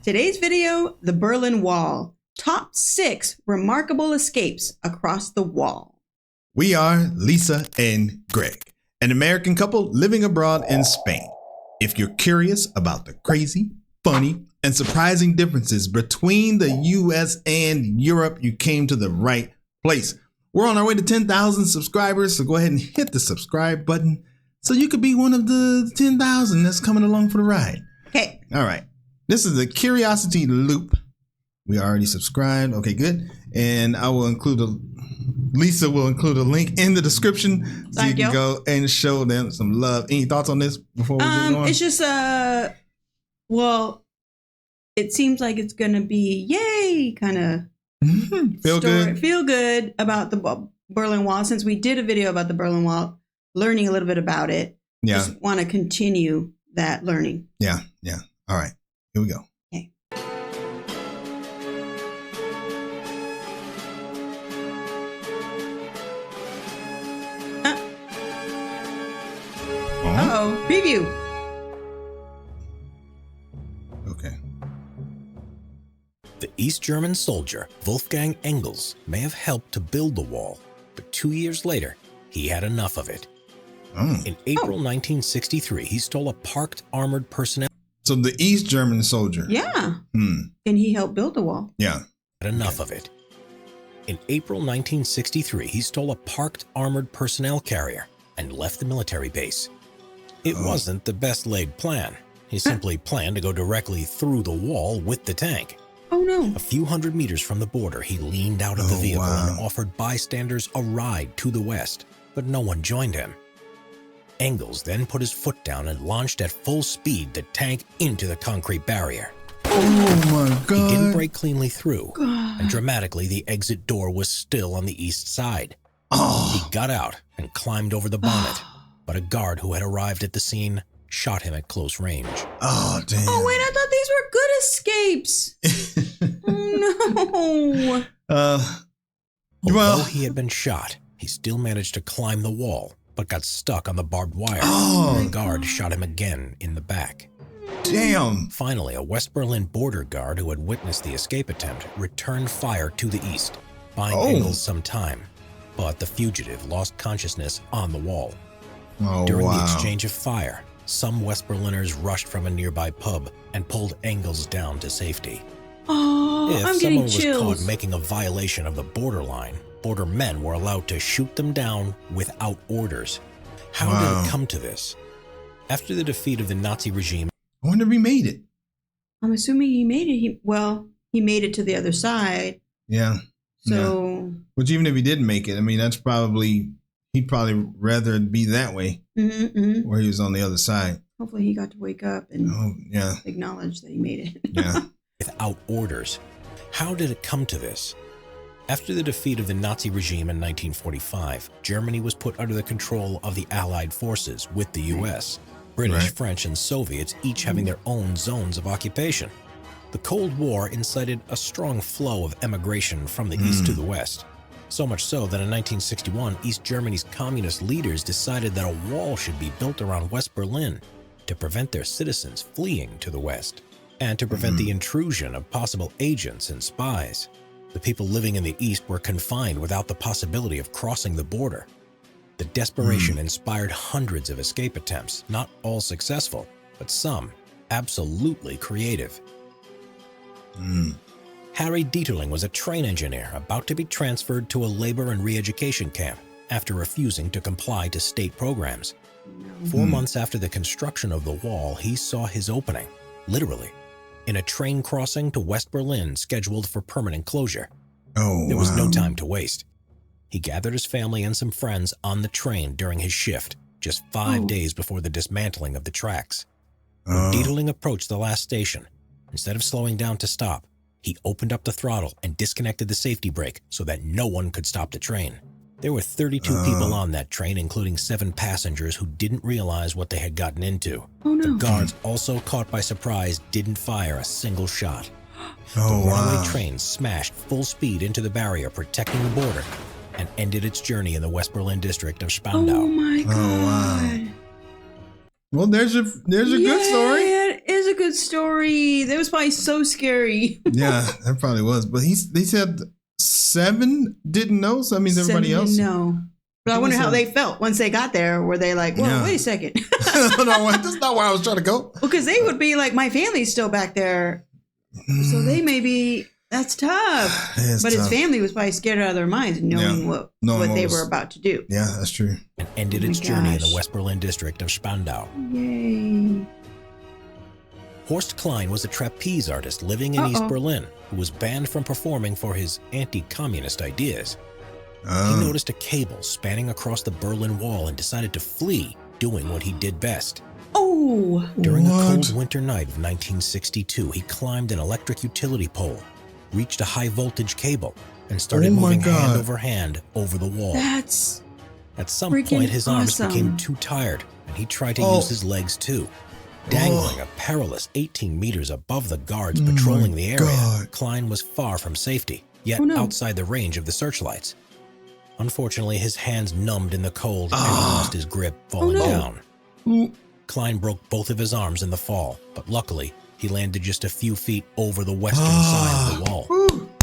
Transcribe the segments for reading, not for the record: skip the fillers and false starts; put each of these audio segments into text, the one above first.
Today's video, the Berlin Wall. Top 6 remarkable escapes across the wall. We are Lisa and Greg, an American couple living abroad in Spain. If you're curious about the crazy, funny, and surprising differences between the US and Europe, you came to the right place. We're on our way to 10,000 subscribers, so go ahead and hit the subscribe button so you could be one of the 10,000 that's coming along for the ride. Okay. All right. This is the Curiosity Loop. We already subscribed. Okay, good. And I will include Lisa will include a link in the description so you can go and show them some love. Any thoughts on this before we get going? It's just well, it seems like it's gonna be yay kind of feel good about the Berlin Wall. Since we did a video about the Berlin Wall, learning a little bit about it. Yeah. Just want to continue that learning. Yeah. All right. Here we go. Okay. Uh-oh. Preview. Okay. The East German soldier Wolfgang Engels may have helped to build the wall, but 2 years later, he had enough of it. In April 1963, he stole a parked armored personnel. So the East German soldier. Yeah. And he helped build the wall. Yeah. Had enough of it. In April 1963, he stole a parked armored personnel carrier and left the military base. It wasn't the best laid plan. He simply planned to go directly through the wall with the tank. Oh no. A few hundred meters from the border, he leaned out of the vehicle and offered bystanders a ride to the west, but no one joined him. Engels then put his foot down and launched at full speed the tank into the concrete barrier. Oh my God. He didn't break cleanly through, and dramatically the exit door was still on the east side. He got out and climbed over the bonnet, but a guard who had arrived at the scene shot him at close range. Oh, damn. Oh, wait, I thought these were good escapes. Oh, no. Although he had been shot, he still managed to climb the wall, but got stuck on the barbed wire. The guard shot him again in the back. Damn. Finally, a West Berlin border guard who had witnessed the escape attempt returned fire to the east, buying Engels some time. But the fugitive lost consciousness on the wall. During the exchange of fire, some West Berliners rushed from a nearby pub and pulled Engels down to safety. Oh, I'm getting chills. If someone was caught making a violation of the borderline, border men were allowed to shoot them down without orders. How did it come to this? After the defeat of the Nazi regime, I wonder if he made it. I'm assuming he made it. He made it to the other side. Yeah. So, which even if he didn't make it, I mean, he'd probably rather be that way, where he was on the other side. Hopefully he got to wake up and acknowledge that he made it. Yeah. Without orders. How did it come to this? After the defeat of the Nazi regime in 1945, Germany was put under the control of the Allied forces with the U.S., British, French, and Soviets each having their own zones of occupation. The Cold War incited a strong flow of emigration from the east to the west. So much so that in 1961, East Germany's communist leaders decided that a wall should be built around West Berlin to prevent their citizens fleeing to the west, and to prevent the intrusion of possible agents and spies. The people living in the east were confined without the possibility of crossing the border. The desperation inspired hundreds of escape attempts, not all successful, but some absolutely creative. Harry Dieterling was a train engineer about to be transferred to a labor and re-education camp after refusing to comply to state programs. 4 months after the construction of the wall, he saw his opening, literally, in a train crossing to West Berlin scheduled for permanent closure. There was no time to waste. He gathered his family and some friends on the train during his shift, just 5 days before the dismantling of the tracks. When Dieterling approached the last station, instead of slowing down to stop, he opened up the throttle and disconnected the safety brake so that no one could stop the train. There were 32 people on that train, including 7 passengers who didn't realize what they had gotten into. The guards, also caught by surprise, didn't fire a single shot. The runaway train smashed full speed into the barrier protecting the border and ended its journey in the West Berlin district of Spandau. Oh my God. Well, there's a good story. It is a good cute story. That was probably so scary. Yeah, that probably was. But they said 7 didn't know, so that means everybody else. No. But I wonder how they felt once they got there. Were they like, well, wait a second. No, that's not where I was trying to go. Well, because they would be like, my family's still back there. So they may be, that's tough. But his family was probably scared out of their minds knowing what they were about to do. Yeah, that's true. And ended its journey in the West Berlin district of Spandau. Yay. Horst Klein was a trapeze artist living in East Berlin who was banned from performing for his anti-communist ideas. He noticed a cable spanning across the Berlin Wall and decided to flee, doing what he did best. Oh! During a cold winter night of 1962, he climbed an electric utility pole, reached a high-voltage cable, and started moving hand over hand over the wall. That's At some point, his arms became too tired, and he tried to use his legs too. Dangling a perilous 18 meters above the guards patrolling the area, Klein was far from safety, yet outside the range of the searchlights. Unfortunately, his hands numbed in the cold and he lost his grip, falling down. Klein broke both of his arms in the fall, but luckily, he landed just a few feet over the western side of the wall.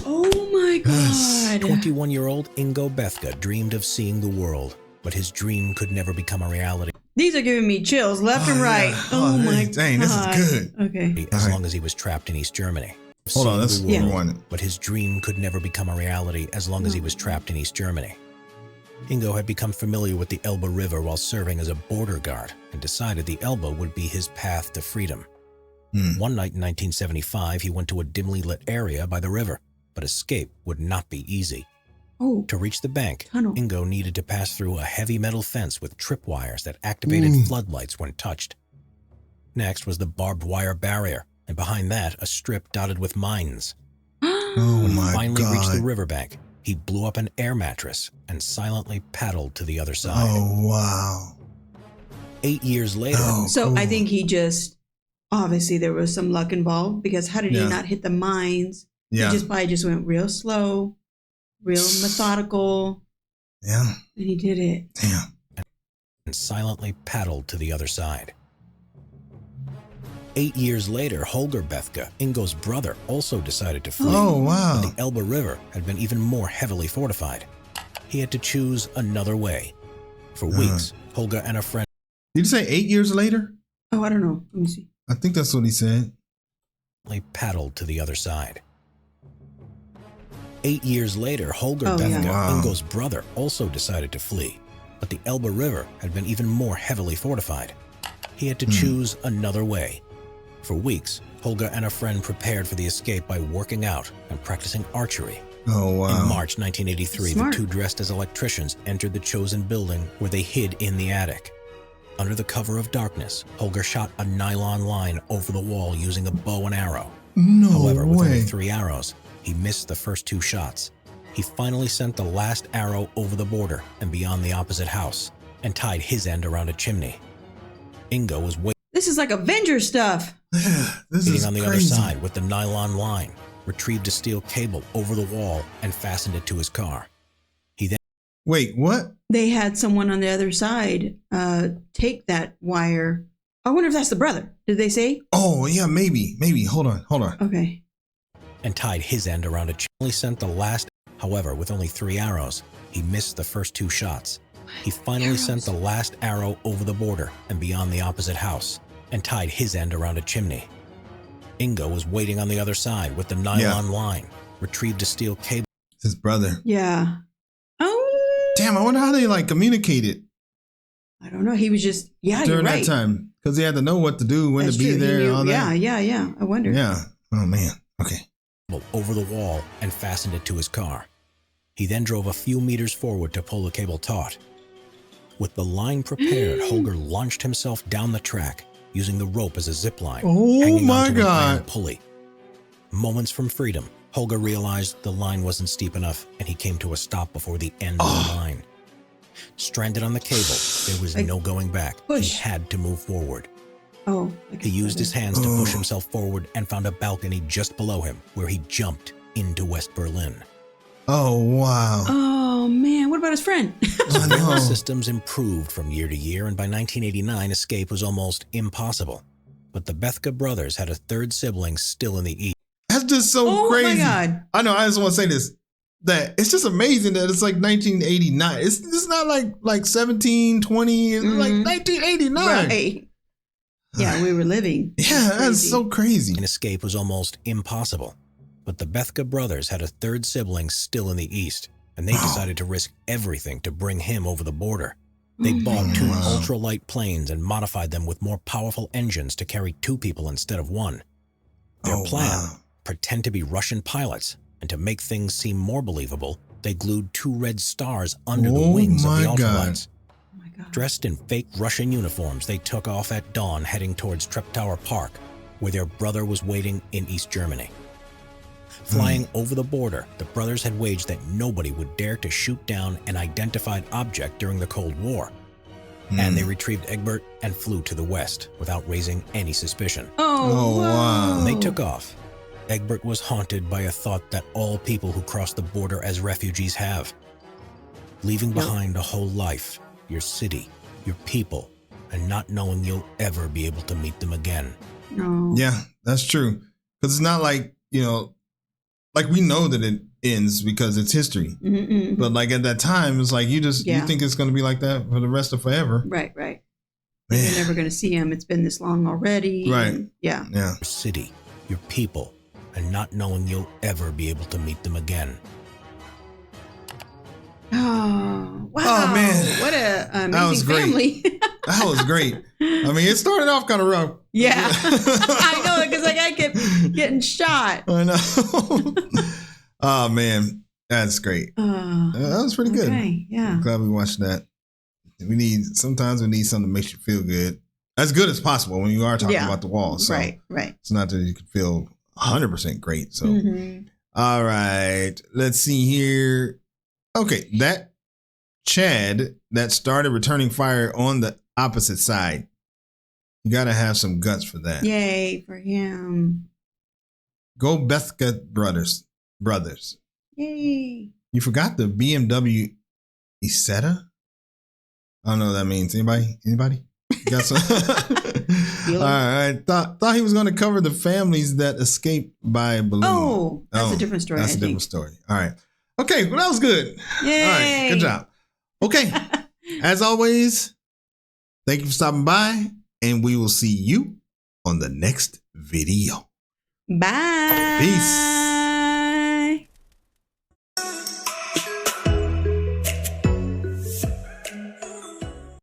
Oh my God. 21-year-old Ingo Bethke dreamed of seeing the world, but his dream could never become a reality. These are giving me chills left and right. Yeah. Oh my God. Dang, this is good. Okay. As long as he was trapped in East Germany. Hold on, that's one. But his dream could never become a reality as long as he was trapped in East Germany. Ingo had become familiar with the Elbe River while serving as a border guard and decided the Elbe would be his path to freedom. One night in 1975, he went to a dimly lit area by the river, but escape would not be easy. To reach the bank, Ingo needed to pass through a heavy metal fence with tripwires that activated floodlights when touched. Next was the barbed wire barrier, and behind that, a strip dotted with mines. When he finally reached the riverbank, he blew up an air mattress and silently paddled to the other side. Oh, wow. 8 years later... I think he just... Obviously, there was some luck involved, because how did he not hit the mines? Yeah. He probably just went real slow, real methodical. Yeah. And he did it. Damn. And silently paddled to the other side. 8 years later, Holger Bethke, Ingo's brother, also decided to flee. Oh, wow. But the Elbe River had been even more heavily fortified. He had to choose another way. For weeks, Holger and a friend... Did you say 8 years later? Oh, I don't know. Let me see. I think that's what he said. ...paddled to the other side. 8 years later, Holger Bethke, Ingo's brother, also decided to flee. But the Elbe River had been even more heavily fortified. He had to choose another way. For weeks, Holger and a friend prepared for the escape by working out and practicing archery. Oh, wow. In March 1983, the two dressed as electricians entered the chosen building where they hid in the attic. Under the cover of darkness, Holger shot a nylon line over the wall using a bow and arrow. However, with only 3 arrows, he missed the first 2 shots. He finally sent the last arrow over the border and beyond the opposite house and tied his end around a chimney. Ingo was waiting. This is like Avengers stuff. This is on the crazy. other side with the nylon line, retrieved a steel cable over the wall and fastened it to his car. He then... Wait, what? They had someone on the other side take that wire. I wonder if that's the brother. Did they say? Oh, yeah, maybe. Hold on. Okay. And tied his end around a chimney. Sent the last... However, with only 3 arrows, he missed the first 2 shots. He finally sent the last arrow over the border and beyond the opposite house and tied his end around a chimney. Ingo was waiting on the other side with the nylon line, retrieved a steel cable. His brother. Yeah. Oh. Damn, I wonder how they communicated. I don't know. He was just, during that time. Because he had to know what to do, when to be there, and all that. Yeah. I wonder. Yeah. Oh, man. Okay. Over the wall and fastened it to his car. He then drove a few meters forward to pull the cable taut. With the line prepared, Holger launched himself down the track, using the rope as a zip line, hanging onto an iron pulley. Moments from freedom, Holger realized the line wasn't steep enough, and he came to a stop before the end of the line. Stranded on the cable, there was no going back. He had to move forward. He used his hands to push himself forward and found a balcony just below him, where he jumped into West Berlin. Oh, wow. Oh, man. What about his friend? Surveillance systems improved from year to year, and by 1989, escape was almost impossible. But the Bethke brothers had a third sibling still in the east. That's just so crazy. Oh my God. I know. I just want to say this. That it's just amazing that it's like 1989. It's not like 1720. It's like 1989. Right. Yeah, we were living. Yeah, that's so crazy. An escape was almost impossible. But the Bethke brothers had a third sibling still in the east, and they decided to risk everything to bring him over the border. They bought 2 ultralight planes and modified them with more powerful engines to carry 2 people instead of 1. Their plan, pretend to be Russian pilots, and to make things seem more believable, they glued 2 red stars under the wings of the ultralights. Dressed in fake Russian uniforms, they took off at dawn heading towards Treptower Park, where their brother was waiting in East Germany. Flying over the border, the brothers had waged that nobody would dare to shoot down an identified object during the Cold War. And they retrieved Egert and flew to the west without raising any suspicion. Wow. When they took off, Egert was haunted by a thought that all people who cross the border as refugees have. Leaving behind a whole life, your city, your people, and not knowing you'll ever be able to meet them again. No. Yeah, that's true. Because it's not like, like we know that it ends because it's history. But like at that time, it's like you think it's going to be like that for the rest of forever. Right. You're never going to see him. It's been this long already. Right. Yeah. Your city, your people, and not knowing you'll ever be able to meet them again. Oh, wow. Oh, man. What a That was amazing great. family. That was great. I mean, it started off kind of rough. Yeah. I know, because like I kept getting shot. I know. Oh, man. That's great. That was pretty good. Okay, yeah. I'm glad we watched that. Sometimes we need something that makes you feel good. As good as possible when you are talking about the wall. So right. It's not that you can feel 100% great. So, All right. Let's see here. Okay. That Chad that started returning fire on the opposite side. You got to have some guts for that. Yay for him. Go Bethke brothers. Yay. You forgot the BMW Isetta? I don't know what that means. Anybody? Got some? All right. Thought he was going to cover the families that escaped by balloon. Oh, that's a different story. That's a different story. All right. Okay. Well, that was good. Yay. All right. Good job. Okay. As always, thank you for stopping by, and we will see you on the next video. Bye. Peace.